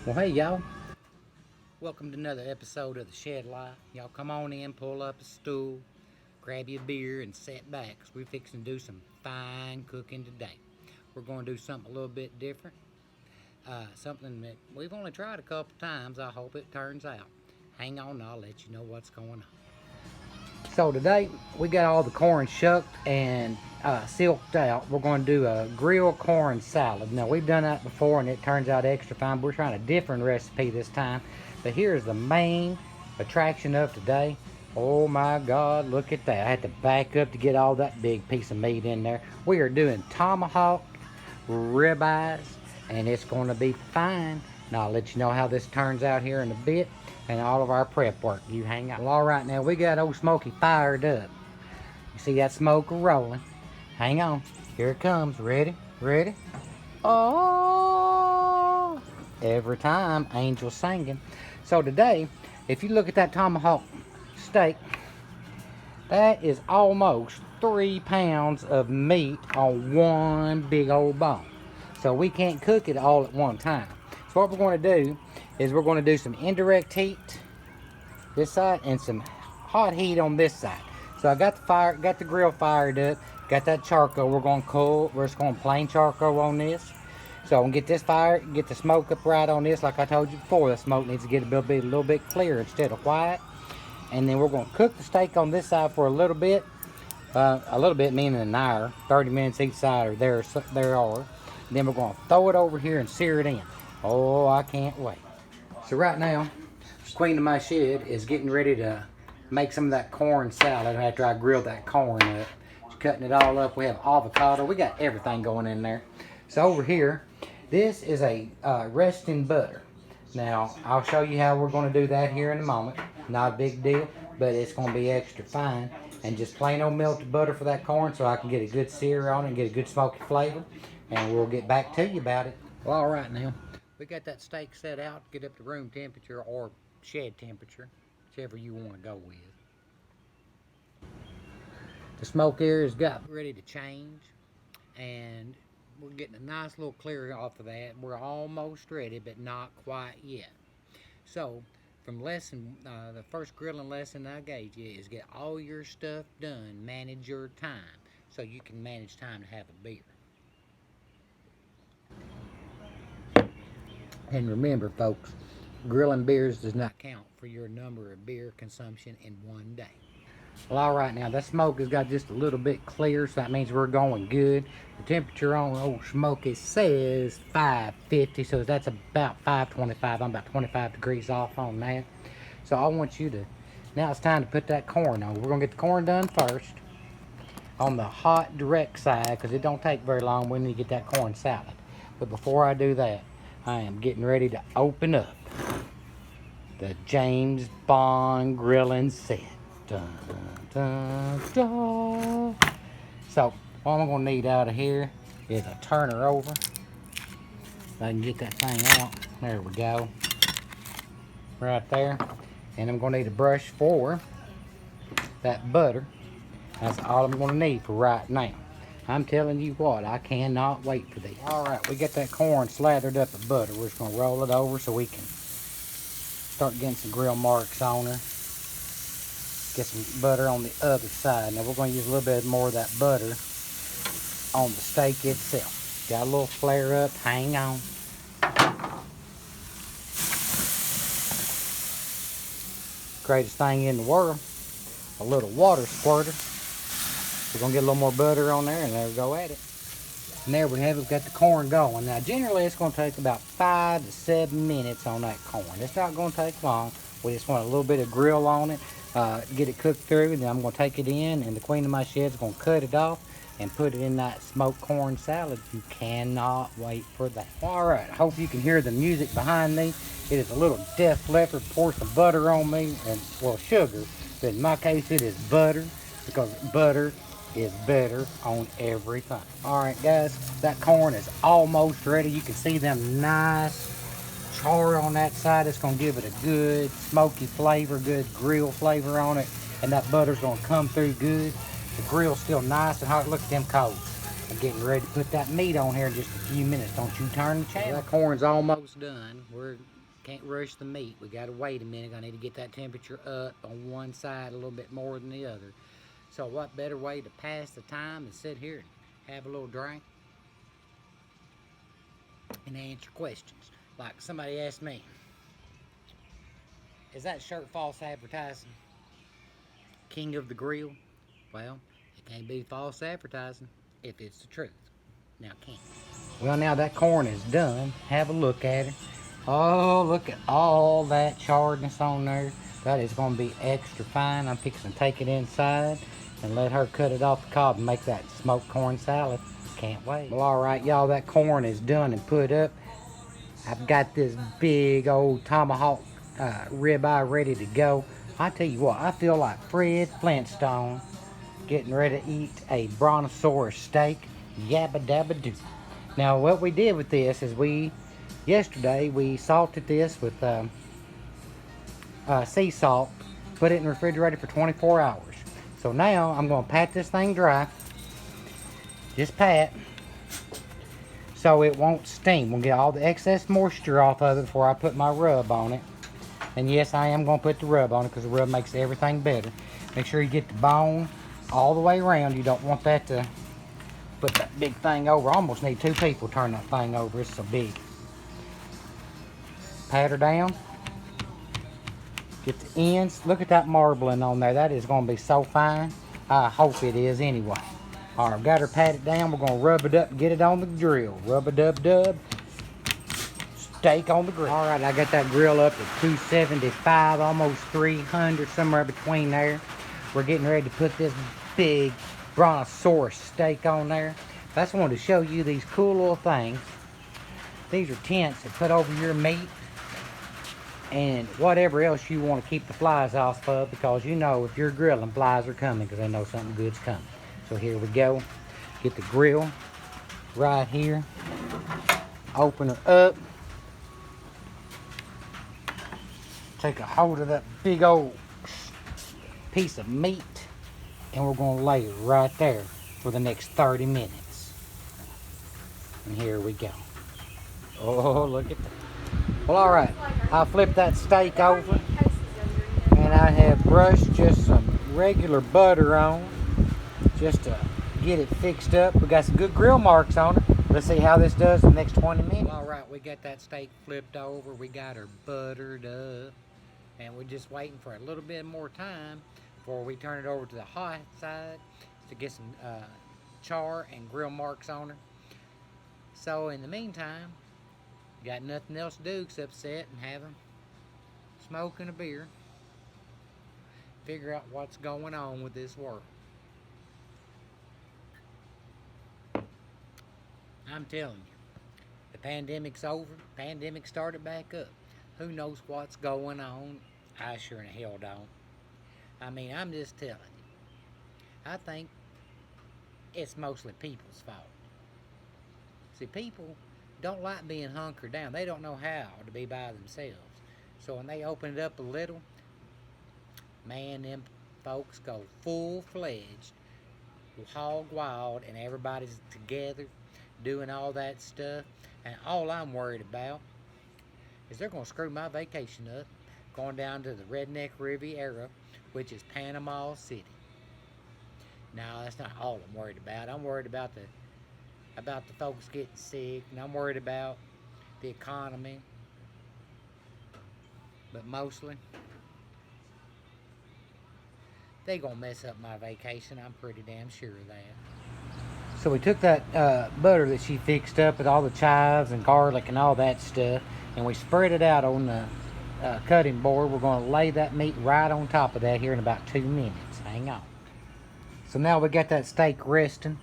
Well, hey, y'all. Welcome to another episode of The Shed Life. Y'all come on in, pull up a stool, grab your beer, and sit back, because we're fixing to do some fine cooking today. We're going to do something a little bit different. Something that we've only tried a couple times. I hope it turns out. Hang on, I'll let you know what's going on. So today, we got all the corn shucked and silked out. We're going to do a grilled corn salad. Now, we've done that before, and it turns out extra fine. We're trying a different recipe this time. But here's the main attraction of today. Oh my God, look at that. I had to back up to get all that big piece of meat in there. We are doing tomahawk ribeyes, and it's going to be fine. Now, I'll let you know how this turns out here in a bit and all of our prep work. You hang on. Well, all right, now we got old Smoky fired up. You see that smoke rolling? Hang on. Here it comes. Ready? Ready? Oh! Every time, angel singing. So today, if you look at that tomahawk steak, that is almost 3 pounds of meat on one big old bone. So we can't cook it all at one time. So what we're going to do is we're going to do some indirect heat this side and some hot heat on this side. So I got the grill fired up, got that charcoal. We're just going plain charcoal on this. So I'm gonna get this fire, get the smoke up right on this. Like I told you before, the smoke needs to get a little bit clear instead of white. And then we're gonna cook the steak on this side for a little bit meaning an hour, 30 minutes each side, or there are. Then we're gonna throw it over here and sear it in. Oh, I can't wait. So right now, Queen of my shed is getting ready to make some of that corn salad after I grilled that corn up. She's cutting it all up. We have avocado. We got everything going in there. So over here, this is a resting butter. Now, I'll show you how we're going to do that here in a moment. Not a big deal, but it's going to be extra fine. And just plain old melted butter for that corn so I can get a good sear on it and get a good smoky flavor. And we'll get back to you about it. Well, all right now. We got that steak set out to get up to room temperature or shed temperature, whichever you want to go with. The smoke area has got ready to change, and we're getting a nice little clear off of that. We're almost ready, but not quite yet. So, from the first grilling lesson I gave you is get all your stuff done, manage your time, so you can manage time to have a beer. And remember, folks, grilling beers does not count for your number of beer consumption in one day. Well, all right, now that smoke has got just a little bit clear, so that means we're going good. The temperature on old Smoky says 550, so that's about 525. I'm about 25 degrees off on that. So I want you to, now it's time to put that corn on. We're gonna get the corn done first on the hot direct side, because it don't take very long when you get that corn salad. But before I do that, I am getting ready to open up the James Bond grilling set. Dun, dun, dun. So what I'm gonna need out of here is a turner over. So I can get that thing out. There we go. Right there. And I'm gonna need a brush for that butter. That's all I'm gonna need for right now. I'm telling you what, I cannot wait for this. All right, we got that corn slathered up with butter. We're just gonna roll it over so we can start getting some grill marks on her. Get some butter on the other side. Now we're gonna use a little bit more of that butter on the steak itself. Got a little flare up, hang on. Greatest thing in the world, a little water squirter. We're gonna get a little more butter on there, and there we go at it. And there we have it, we've got the corn going. Now generally it's gonna take about 5 to 7 minutes on that corn. It's not gonna take long. We just want a little bit of grill on it, get it cooked through, and then I'm gonna take it in, and the Queen of my shed's gonna cut it off and put it in that smoked corn salad. You cannot wait for that. All right, I hope you can hear the music behind me. It is a little Def Leppard, pour some butter on me, and well, sugar, but in my case it is butter, because butter is better on everything. All right, guys, that corn is almost ready. You can see them nice char on that side. It's gonna give it a good smoky flavor, good grill flavor on it, and that butter's gonna come through good. The grill's still nice and hot. Look at them coals. I'm getting ready to put that meat on here in just a few minutes. Don't you turn the channel. That corn's almost done. Can't rush the meat. We gotta wait a minute. I need to get that temperature up on one side a little bit more than the other. So what better way to pass the time than sit here and have a little drink and answer questions. Like somebody asked me, is that shirt false advertising? King of the Grill? Well, it can't be false advertising if it's the truth. Now it can't. Well, now that corn is done. Have a look at it. Oh, look at all that charredness on there. That is going to be extra fine. I'm fixing to take it inside and let her cut it off the cob and make that smoked corn salad. Can't wait. Well, all right, y'all, that corn is done and put up. I've got this big old tomahawk ribeye ready to go. I tell you what, I feel like Fred Flintstone getting ready to eat a brontosaurus steak. Yabba dabba doo. Now, what we did with this is yesterday we salted this with sea salt, put it in the refrigerator for 24 hours. So now I'm going to pat this thing dry. Just pat, so it won't steam. We'll get all the excess moisture off of it before I put my rub on it. And yes, I am going to put the rub on it because the rub makes everything better. Make sure you get the bone all the way around. You don't want that to put that big thing over. I almost need 2 people to turn that thing over. It's so big. Pat her down. Get the ends. Look at that marbling on there. That is going to be so fine. I hope it is anyway. All right, I've got her patted down. We're going to rub it up and get it on the grill. Rub-a-dub-dub. Steak on the grill. All right, I got that grill up at 275, almost 300, somewhere between there. We're getting ready to put this big brontosaurus steak on there. I just wanted to show you these cool little things. These are tents that put over your meat and whatever else you want to keep the flies off of, because you know if you're grilling, flies are coming because they know something good's coming. So here we go. Get the grill right here. Open her up. Take a hold of that big old piece of meat and we're going to lay it right there for the next 30 minutes. And here we go. Oh, look at that. Well, all right. I'll flip that steak over and I have brushed just some regular butter on just to get it fixed up. We got some good grill marks on it. Let's see how this does in the next 20 minutes. Well, all right, we got that steak flipped over. We got her buttered up. And we're just waiting for a little bit more time before we turn it over to the hot side to get some char and grill marks on her. So in the meantime, got nothing else to do except sit and have a smoke and a beer. Figure out what's going on with this world. I'm telling you, the pandemic's over. The pandemic started back up. Who knows what's going on? I sure in hell don't. I mean, I'm just telling you. I think it's mostly people's fault. See, people don't like being hunkered down. They don't know how to be by themselves. So when they open it up a little, man, them folks go full-fledged, hog wild, and everybody's together doing all that stuff. And all I'm worried about is they're going to screw my vacation up going down to the Redneck Riviera, which is Panama City. No, that's not all I'm worried about. I'm worried about the folks getting sick, and I'm worried about the economy. But mostly, they gonna mess up my vacation. I'm pretty damn sure of that. So we took that butter that she fixed up with all the chives and garlic and all that stuff, and we spread it out on the cutting board. We're going to lay that meat right on top of that here in about 2 minutes. Hang on. So now we got that steak resting.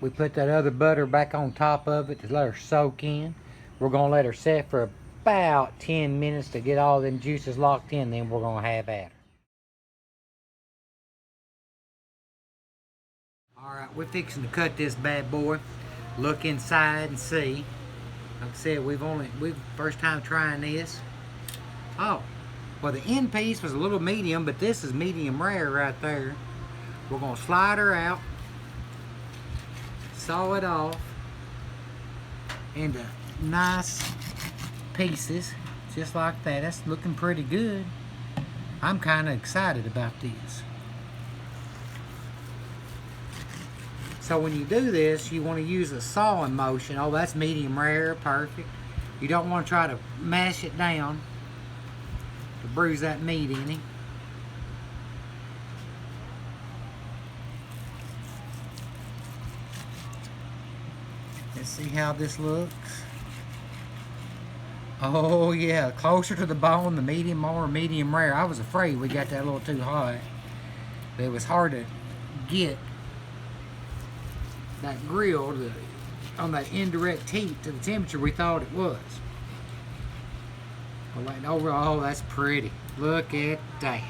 We put that other butter back on top of it to let her soak in. We're going to let her set for about 10 minutes to get all them juices locked in. Then we're going to have at her. Alright, we're fixing to cut this bad boy. Look inside and see. Like I said, we've first time trying this. Oh, well, the end piece was a little medium, but this is medium rare right there. We're going to slide her out. saw it off into nice pieces, just like that. That's looking pretty good. I'm kind of excited about this. So when you do this, you want to use a sawing motion. Oh, that's medium rare, perfect. You don't want to try to mash it down to bruise that meat in it. Let's see how this looks. Oh yeah, closer to the bone, the medium or medium rare. I was afraid we got that a little too hot. But it was hard to get that grill on that indirect heat to the temperature we thought it was. Oh, that's pretty. Look at that.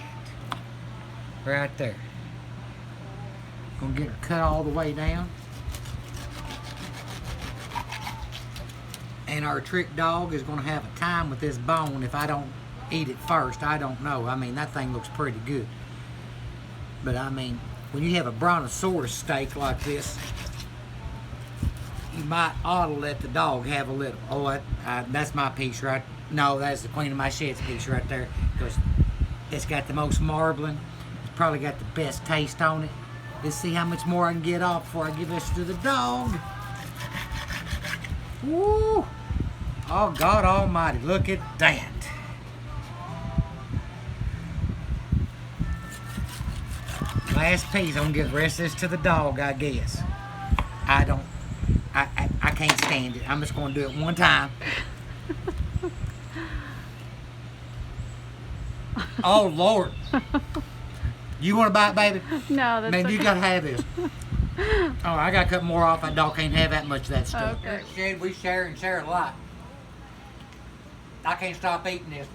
Right there. Gonna get her cut all the way down. And our trick dog is going to have a time with this bone if I don't eat it first. I don't know. I mean, that thing looks pretty good. But I mean, when you have a brontosaurus steak like this, you might ought to let the dog have a little. Oh, that's my piece right. No, that's the Queen of my sheds piece right there, because it's got the most marbling. It's probably got the best taste on it. Let's see how much more I can get off before I give this to the dog. Woo! Oh, God almighty, look at that. Last piece, I'm gonna give the rest of this to the dog, I guess. I can't stand it. I'm just gonna do it one time. Oh, Lord. You wanna bite, baby? No, that's Man, okay. you gotta have this. Oh, I gotta cut more off. That dog can't have that much of that stuff. Okay. Shed, we share and share a lot. I can't stop eating this.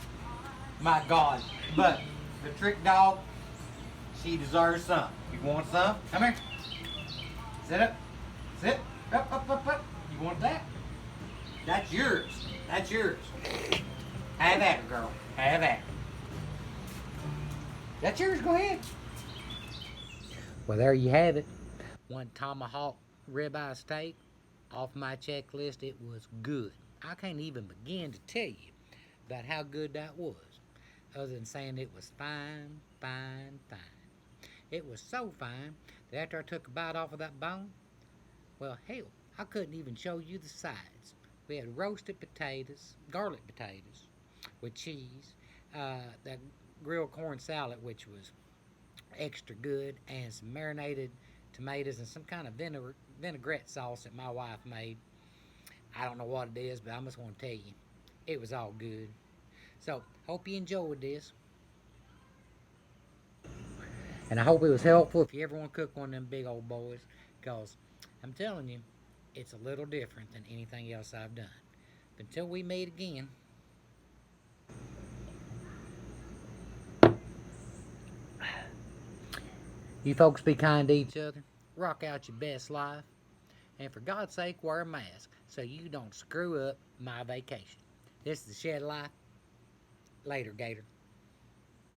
My God. But the trick dog, she deserves some. You want some? Come here. Sit up. Sit. Up. You want that? That's yours. That's yours. Have at it, girl. Have at it. That's yours. Go ahead. Well, there you have it. One tomahawk ribeye steak off my checklist. It was good. I can't even begin to tell you about how good that was, other than saying it was fine. It was so fine that after I took a bite off of that bone, well, hell, I couldn't even show you the sides. We had roasted potatoes, garlic potatoes with cheese, that grilled corn salad, which was extra good, and some marinated tomatoes and some kind of vinaigrette sauce that my wife made. I don't know what it is, but I just want to tell you, it was all good. So, hope you enjoyed this. And I hope it was helpful if you ever want to cook one of them big old boys, because I'm telling you, it's a little different than anything else I've done. But until we meet again, you folks be kind to each other, rock out your best life, and for God's sake, wear a mask so you don't screw up my vacation. This is the Shed Life. Later, Gator.